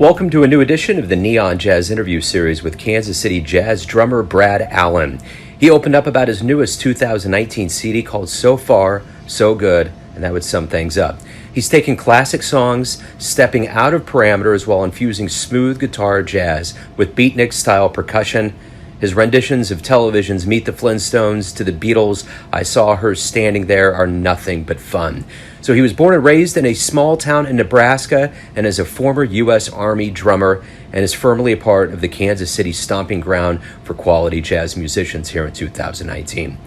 Welcome to a new edition of the Neon Jazz interview series with Kansas City Jazz drummer Brad Allen. He opened up about his newest 2019 CD called So Far, So Good, and that would sum things up. He's taking classic songs, stepping out of parameters while infusing smooth guitar jazz with beatnik-style percussion. His renditions of television's Meet the Flintstones to the Beatles' I Saw Her Standing There are nothing but fun. So he was born and raised in a small town in Nebraska and is a former U.S. Army drummer and is firmly a part of the Kansas City stomping ground for quality jazz musicians here in 2019.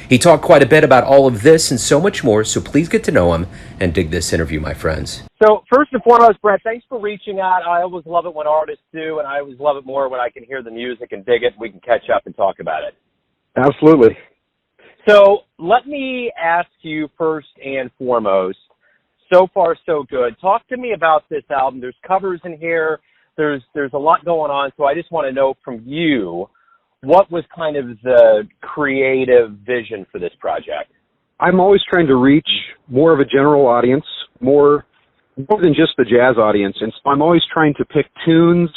He talked quite a bit about all of this and so much more, so please get to know him and dig this interview, my friends. So first and foremost, Brett, thanks for reaching out. I always love it when artists do, and I always love it more when I can hear the music and dig it. We can catch up and talk about it. Absolutely. So let me ask you first and foremost, So Far, So Good. Talk to me about this album. There's covers in here. There's a lot going on, so I just want to know from you, what was kind of the creative vision for this project? I'm always trying to reach more of a general audience, more than just the jazz audience. And so I'm always trying to pick tunes,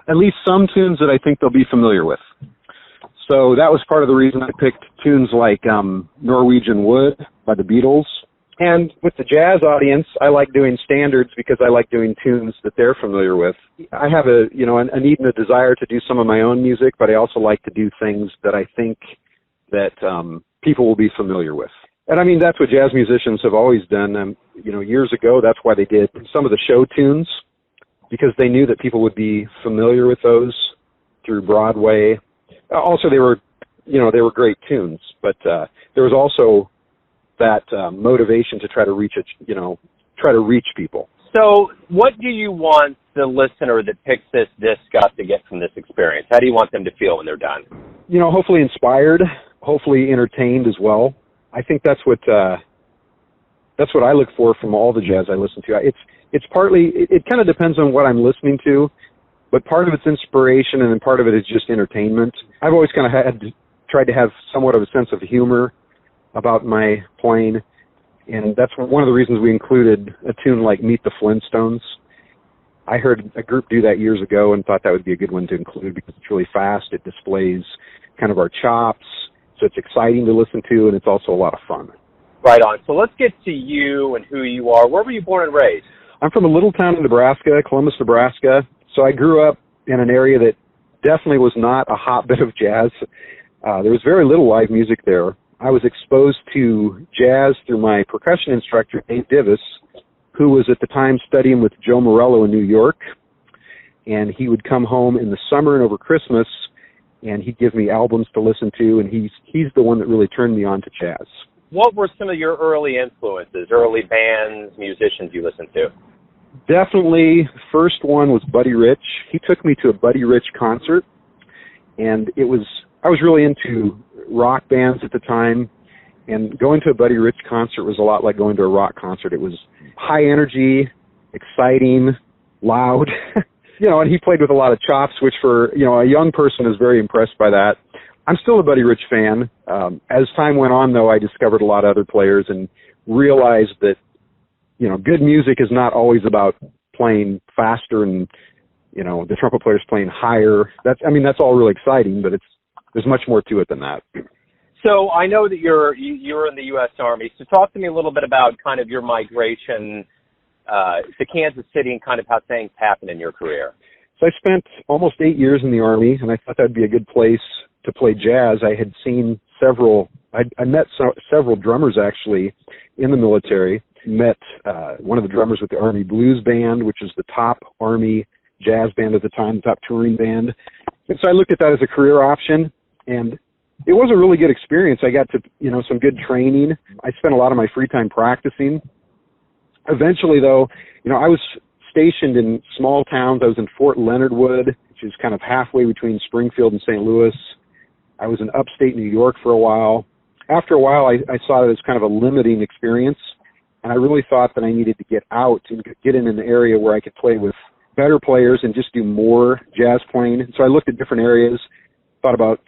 at least some tunes that I think they'll be familiar with. So that was part of the reason I picked tunes like Norwegian Wood by the Beatles. And with the jazz audience, I like doing standards because I like doing tunes that they're familiar with. I have a need and a desire to do some of my own music, but I also like to do things that I think that people will be familiar with. And I mean, that's what jazz musicians have always done. Years ago, that's why they did some of the show tunes, because they knew that people would be familiar with those through Broadway. Also, they were great tunes, but there was also that motivation to try to reach people. So what do you want the listener that picks this disc up to get from this experience? How do you want them to feel when they're done? Hopefully inspired, hopefully entertained as well. I think that's what I look for from all the jazz I listen to. It's partly, it kind of depends on what I'm listening to, but part of it's inspiration and then part of it is just entertainment. I've always kind of tried to have somewhat of a sense of humor about my playing, and that's one of the reasons we included a tune like Meet the Flintstones. I heard a group do that years ago and thought that would be a good one to include because it's really fast. It displays kind of our chops, so it's exciting to listen to, and it's also a lot of fun. Right on. So let's get to you and who you are. Where were you born and raised? I'm from a little town in Nebraska, Columbus, Nebraska. So I grew up in an area that definitely was not a hotbed of jazz. There was very little live music there. I was exposed to jazz through my percussion instructor, Dave Divis, who was at the time studying with Joe Morello in New York. And he would come home in the summer and over Christmas, and he'd give me albums to listen to, and he's the one that really turned me on to jazz. What were some of your early influences, early bands, musicians you listened to? Definitely, first one was Buddy Rich. He took me to a Buddy Rich concert, and I was really into rock bands at the time, and going to a Buddy Rich concert was a lot like going to a rock concert. It was high energy, exciting, loud, and he played with a lot of chops, which for, a young person is very impressed by that. I'm still a Buddy Rich fan. As time went on, though, I discovered a lot of other players and realized that, good music is not always about playing faster and, the trumpet players playing higher. That's all really exciting, but there's much more to it than that. So I know that you're in the U.S. Army. So talk to me a little bit about kind of your migration to Kansas City and kind of how things happen in your career. So I spent almost 8 years in the Army, and I thought that would be a good place to play jazz. I had seen I met several drummers actually in the military. Met one of the drummers with the Army Blues Band, which is the top Army jazz band at the time, the top touring band. And so I looked at that as a career option, and it was a really good experience. I got to, some good training. I spent a lot of my free time practicing. Eventually, though, I was stationed in small towns. I was in Fort Leonard Wood, which is kind of halfway between Springfield and St. Louis. I was in upstate New York for a while. After a while, I saw it as kind of a limiting experience, and I really thought that I needed to get out and get in an area where I could play with better players and just do more jazz playing. So I looked at different areas, thought about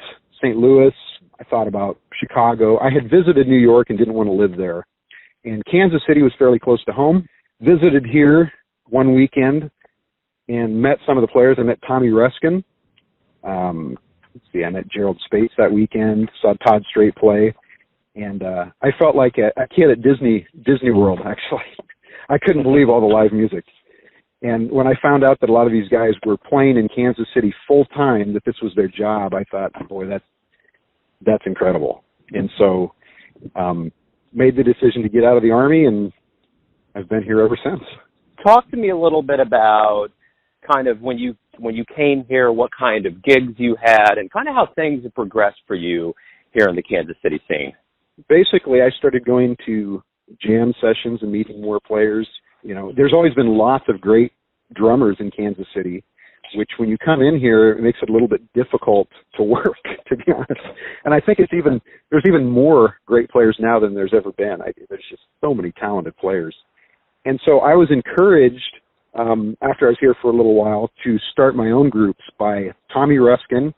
St. Louis, I thought about Chicago. I had visited New York and didn't want to live there. And Kansas City was fairly close to home. Visited here one weekend, and met some of the players. I met Tommy Ruskin. Let's see, I met Gerald Spates that weekend, saw Todd Strait play, and I felt like a kid at Disney World, actually. I couldn't believe all the live music. And when I found out that a lot of these guys were playing in Kansas City full time, that this was their job, I thought, boy, that's incredible. And so made the decision to get out of the Army, and I've been here ever since. Talk to me a little bit about kind of when you came here, what kind of gigs you had, and kind of how things have progressed for you here in the Kansas City scene. Basically, I started going to jam sessions and meeting more players. You know, there's always been lots of great drummers in Kansas City, which when you come in here, it makes it a little bit difficult to work, to be honest. And I think there's even more great players now than there's ever been. There's just so many talented players. And so I was encouraged, after I was here for a little while, to start my own groups by Tommy Ruskin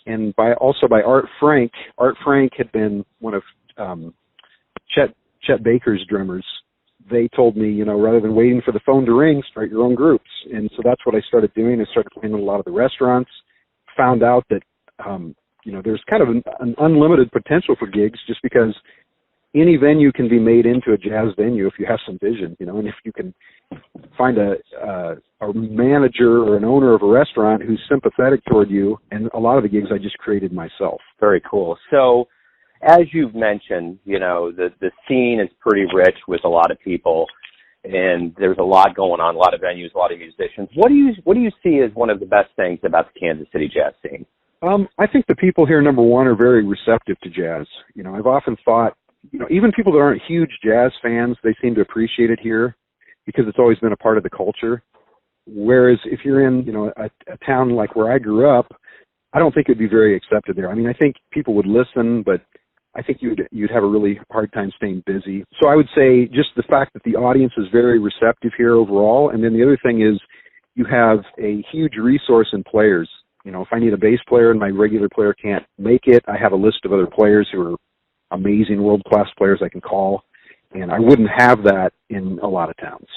and also by Art Frank. Art Frank had been one of Chet Baker's drummers. They told me, you know, rather than waiting for the phone to ring, start your own groups. And so that's what I started doing. I started playing in a lot of the restaurants, found out that, you know, there's kind of an unlimited potential for gigs just because any venue can be made into a jazz venue if you have some vision, you know, and if you can find a manager or an owner of a restaurant who's sympathetic toward you. And a lot of the gigs I just created myself. Very cool. So, as you've mentioned, you know, the scene is pretty rich with a lot of people, and there's a lot going on, a lot of venues, a lot of musicians. What do you see as one of the best things about the Kansas City jazz scene? I think the people here, number one, are very receptive to jazz. You know, I've often thought, you know, even people that aren't huge jazz fans, they seem to appreciate it here because it's always been a part of the culture. Whereas if you're in, you know, a town like where I grew up, I don't think it'd be very accepted there. I mean, I think people would listen, but I think you'd have a really hard time staying busy. So I would say just the fact that the audience is very receptive here overall. And then the other thing is you have a huge resource in players. You know, if I need a bass player and my regular player can't make it, I have a list of other players who are amazing world-class players I can call. And I wouldn't have that in a lot of towns.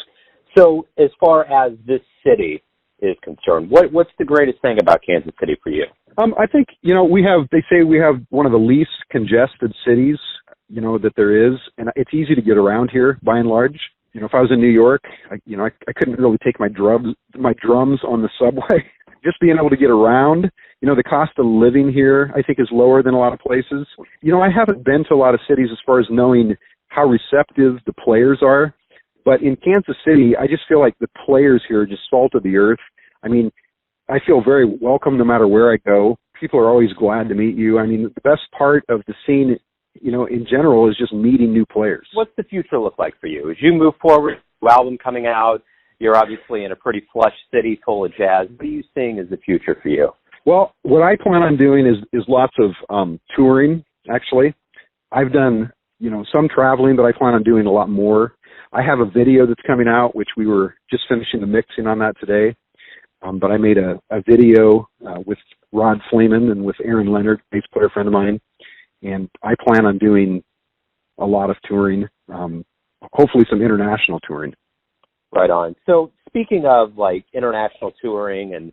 So as far as this city is concerned, what's the greatest thing about Kansas City for you? I think, you know, they say we have one of the least congested cities, you know, that there is, and it's easy to get around here by and large. You know, if I was in New York, I couldn't really take my drums on the subway. Just being able to get around, you know, the cost of living here, I think, is lower than a lot of places. You know, I haven't been to a lot of cities as far as knowing how receptive the players are, but in Kansas City, I just feel like the players here are just salt of the earth. I mean, I feel very welcome no matter where I go. People are always glad to meet you. I mean, the best part of the scene, you know, in general is just meeting new players. What's the future look like for you? As you move forward, new album coming out, you're obviously in a pretty flush city full of jazz. What are you seeing as the future for you? Well, what I plan on doing is lots of touring, actually. I've done, you know, some traveling, but I plan on doing a lot more. I have a video that's coming out, which we were just finishing the mixing on that today. But I made a video with Rod Fleeman and with Aaron Leonard, bass player friend of mine, and I plan on doing a lot of touring, hopefully some international touring. Right on. So speaking of like international touring and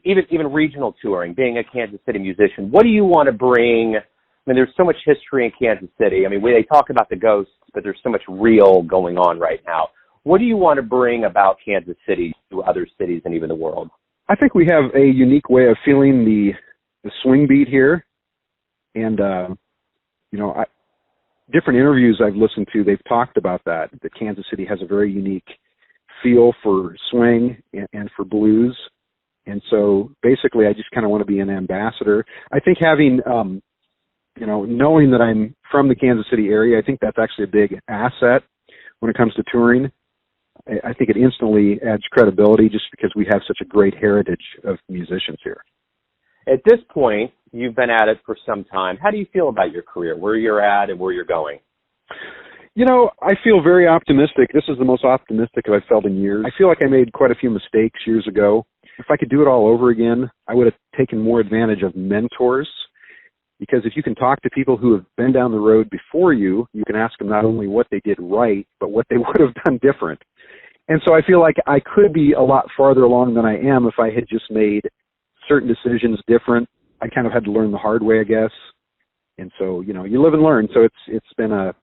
even regional touring, being a Kansas City musician, what do you want to bring? I mean, there's so much history in Kansas City. I mean, they talk about the ghosts, but there's so much real going on right now. What do you want to bring about Kansas City to other cities and even the world? I think we have a unique way of feeling the swing beat here. And, you know, different interviews I've listened to, they've talked about that Kansas City has a very unique feel for swing and for blues. And so basically I just kind of want to be an ambassador. I think having, you know, knowing that I'm from the Kansas City area, I think that's actually a big asset when it comes to touring. I think it instantly adds credibility just because we have such a great heritage of musicians here. At this point, you've been at it for some time. How do you feel about your career, where you're at and where you're going? You know, I feel very optimistic. This is the most optimistic I've felt in years. I feel like I made quite a few mistakes years ago. If I could do it all over again, I would have taken more advantage of mentors. Because if you can talk to people who have been down the road before you, you can ask them not only what they did right, but what they would have done different. And so I feel like I could be a lot farther along than I am if I had just made certain decisions different. I kind of had to learn the hard way, I guess. And so, you live and learn. So it's been a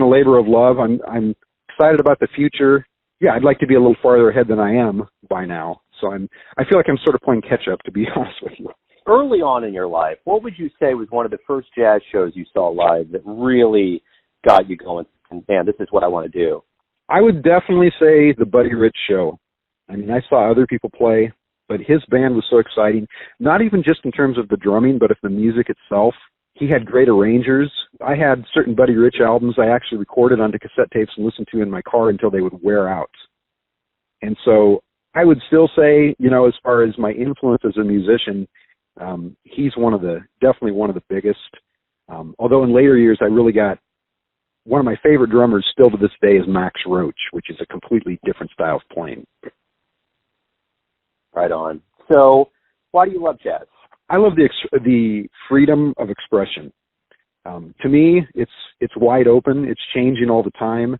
labor of love. I'm excited about the future. Yeah, I'd like to be a little farther ahead than I am by now. So I feel like I'm sort of playing catch up, to be honest with you. Early on in your life, what would you say was one of the first jazz shows you saw live that really got you going, man, this is what I want to do? I would definitely say the Buddy Rich show. I mean, I saw other people play, but his band was so exciting, not even just in terms of the drumming, but of the music itself. He had great arrangers. I had certain Buddy Rich albums I actually recorded onto cassette tapes and listened to in my car until they would wear out. And so I would still say, as far as my influence as a musician, he's definitely one of the biggest. Although in later years, I really got one of my favorite drummers still to this day is Max Roach, which is a completely different style of playing. Right on. So why do you love jazz? I love the freedom of expression. To me, it's wide open. It's changing all the time.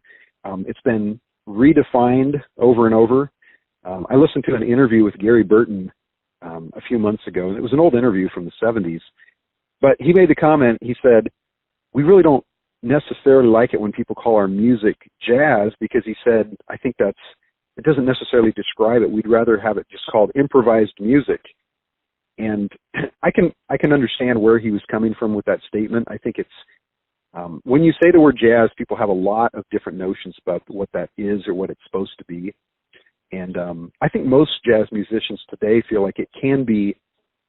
It's been redefined over and over. I listened to an interview with Gary Burton a few months ago, and it was an old interview from the 70s. But he made the comment, he said, we really don't necessarily like it when people call our music jazz, because he said, I think it doesn't necessarily describe it. We'd rather have it just called improvised music. And I can understand where he was coming from with that statement. I think it's when you say the word jazz, people have a lot of different notions about what that is or what it's supposed to be. And I think most jazz musicians today feel like it can be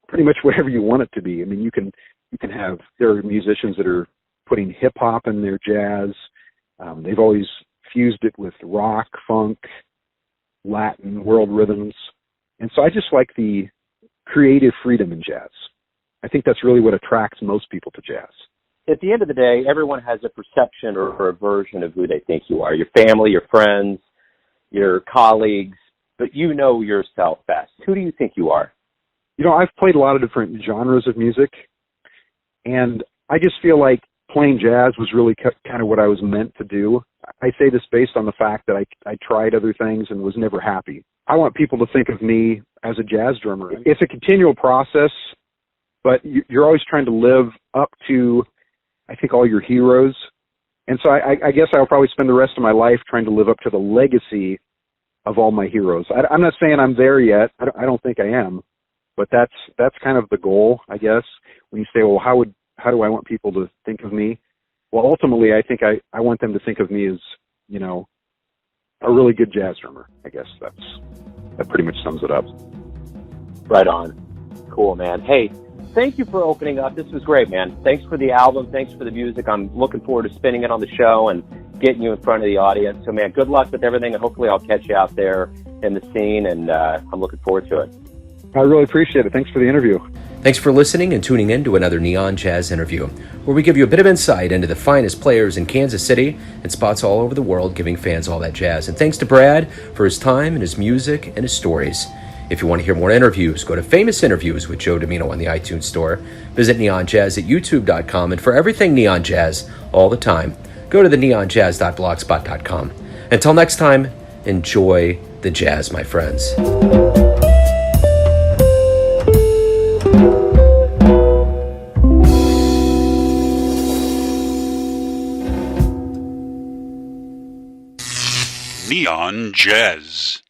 pretty much whatever you want it to be. I mean, there are musicians that are putting hip hop in their jazz. They've always fused it with rock, funk, Latin, world rhythms. And so I just like the creative freedom in jazz. I think that's really what attracts most people to jazz. At the end of the day, everyone has a perception or a version of who they think you are. Your family, your friends, your colleagues, but you know yourself best. Who do you think you are? I've played a lot of different genres of music, and I just feel like playing jazz was really kind of what I was meant to do. I say this based on the fact that I tried other things and was never happy. I want people to think of me as a jazz drummer. It's a continual process, but you're always trying to live up to, I think, all your heroes. And so I guess I'll probably spend the rest of my life trying to live up to the legacy of all my heroes. I'm not saying I'm there yet. I don't think I am, but that's kind of the goal, I guess. When you say, well, how do I want people to think of me? Well, ultimately, I think I want them to think of me as, a really good jazz drummer. I guess that pretty much sums it up. Right on. Cool, man. Hey, thank you for opening up. This was great, man. Thanks for the album. Thanks for the music. I'm looking forward to spinning it on the show and getting you in front of the audience. So, man, good luck with everything, and hopefully I'll catch you out there in the scene, and I'm looking forward to it. I really appreciate it. Thanks for the interview. Thanks for listening and tuning in to another Neon Jazz interview, where we give you a bit of insight into the finest players in Kansas City and spots all over the world, giving fans all that jazz. And thanks to Brad for his time and his music and his stories. If you want to hear more interviews, go to Famous Interviews with Joe Domino on the iTunes Store. Visit neonjazz at youtube.com. And for everything Neon Jazz all the time, go to the neonjazz.blogspot.com. Until next time, enjoy the jazz, my friends. Neon Jazz.